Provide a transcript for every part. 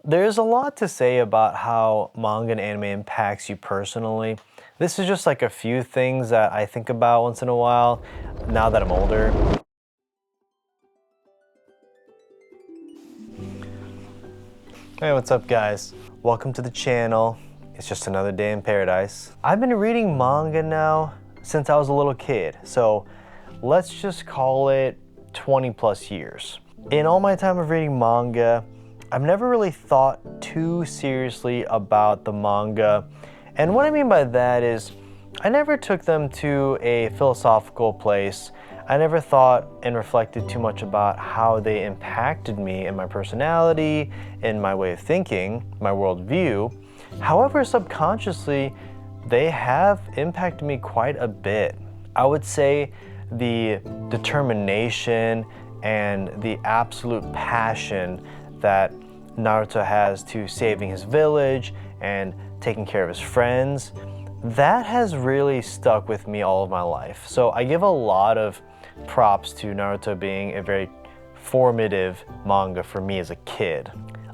There's a lot to say about how manga and anime impacts you personally. This is just like a few things that I think about once in a while now that I'm older. Hey, what's up guys? Welcome to the channel. It's just another day in paradise. I've been reading manga now since I was a little kid, so let's just call it 20 plus years. In all my time of reading manga, I've never really thought too seriously about the manga. And what I mean by that is, I never took them to a philosophical place. I never thought and reflected too much about how they impacted me in my personality, in my way of thinking, my worldview. However, subconsciously, they have impacted me quite a bit. I would say the determination and the absolute passion that Naruto has to saving his village and taking care of his friends, that has really stuck with me all of my life. So I give a lot of props to Naruto being a very formative manga for me as a kid.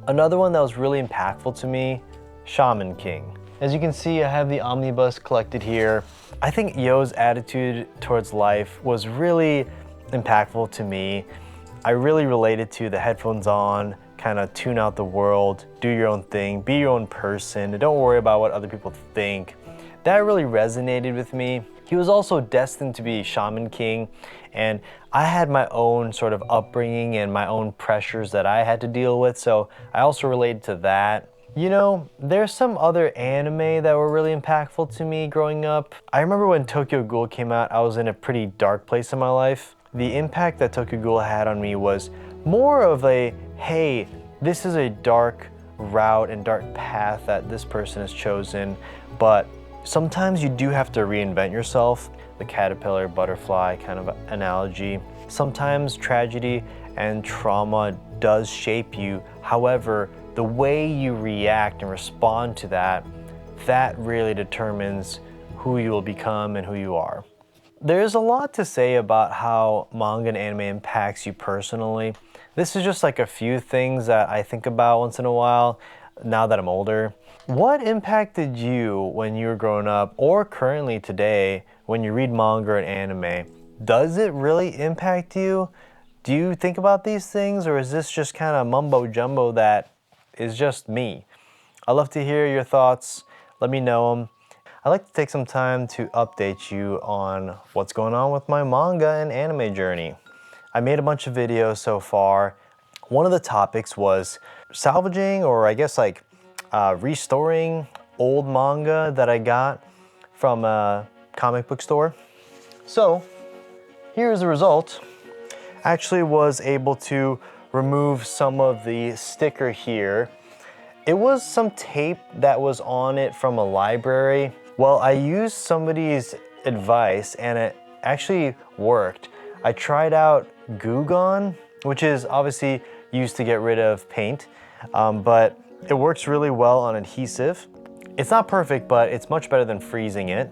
Another one that was really impactful to me, Shaman King. As you can see, I have the omnibus collected here. I think Yo's attitude towards life was really impactful to me. I really related to the headphones on, kind of tune out the world, do your own thing, be your own person, and don't worry about what other people think. That really resonated with me. He was also destined to be Shaman King, and I had my own sort of upbringing and my own pressures that I had to deal with, so I also related to that. You know, there's some other anime that were really impactful to me growing up. I remember when Tokyo Ghoul came out, I was in a pretty dark place in my life. The impact that Tokyo Ghoul had on me was more of a, hey, this is a dark route and dark path that this person has chosen, but sometimes you do have to reinvent yourself. The caterpillar, butterfly kind of analogy. Sometimes tragedy and trauma does shape you. However, the way you react and respond to that, that really determines who you will become and who you are. There's a lot to say about how manga and anime impacts you personally. This is just like a few things that I think about once in a while now that I'm older. What impacted you when you were growing up or currently today when you read manga and anime? Does it really impact you? Do you think about these things, or is this just kind of mumbo jumbo that is just me? I'd love to hear your thoughts. Let me know them. I'd like to take some time to update you on what's going on with my manga and anime journey. I made a bunch of videos so far. One of the topics was salvaging, or I guess like restoring old manga that I got from a comic book store. So here's the result. I actually was able to remove some of the sticker here. It was some tape that was on it from a library. Well, I used somebody's advice and it actually worked. I tried out Goo Gone, which is obviously used to get rid of paint, but it works really well on adhesive. It's not perfect, but it's much better than freezing it.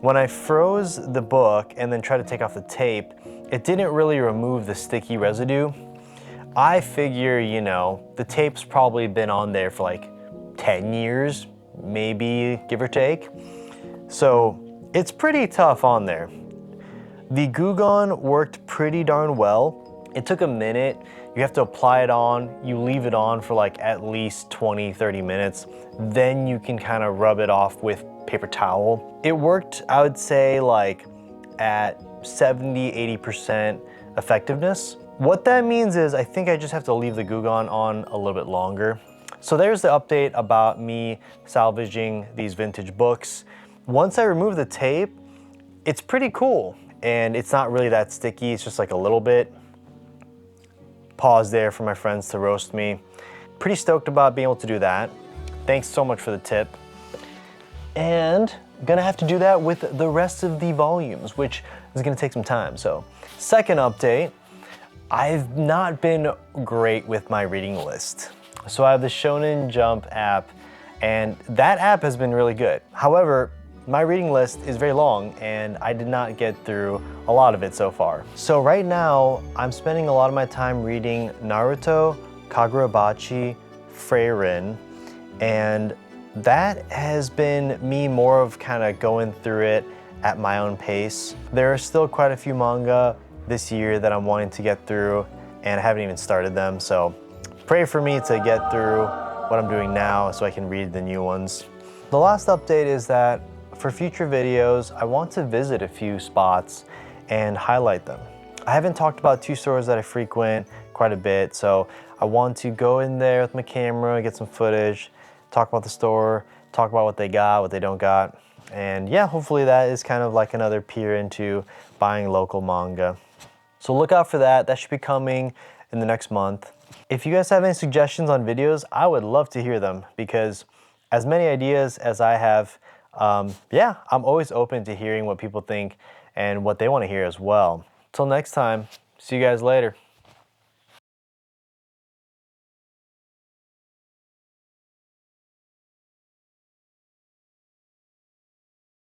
When I froze the book and then tried to take off the tape, it didn't really remove the sticky residue. I figure, you know, the tape's probably been on there for like 10 years, maybe give or take. So it's pretty tough on there. The Goo Gone worked pretty darn well. It took a minute. You have to apply it on. You leave it on for like at least 20-30 minutes. Then you can kind of rub it off with paper towel. It worked, I would say, like at 70-80% effectiveness. What that means is I think I just have to leave the Goo Gone on a little bit longer. So there's the update about me salvaging these vintage books. Once I remove the tape, it's pretty cool. And it's not really that sticky, it's just like a little bit. Pause there for my friends to roast me. Pretty stoked about being able to do that. Thanks so much for the tip. And I'm gonna have to do that with the rest of the volumes, which is gonna take some time. So, second update, I've not been great with my reading list. So I have the Shonen Jump app, and that app has been really good. However, my reading list is very long and I did not get through a lot of it so far. So right now, I'm spending a lot of my time reading Naruto, Kagurabachi, Freyrin, and that has been me more of kind of going through it at my own pace. There are still quite a few manga this year that I'm wanting to get through, and I haven't even started them, so pray for me to get through what I'm doing now so I can read the new ones. The last update is that for future videos, I want to visit a few spots and highlight them. I haven't talked about 2 stores that I frequent quite a bit, so I want to go in there with my camera, get some footage, talk about the store, talk about what they got, what they don't got. And yeah, hopefully that is kind of like another peer into buying local manga. So look out for that. That should be coming in the next month. If you guys have any suggestions on videos, I would love to hear them, because as many ideas as I have, yeah, I'm always open to hearing what people think and what they want to hear as well. Till next time, see you guys later.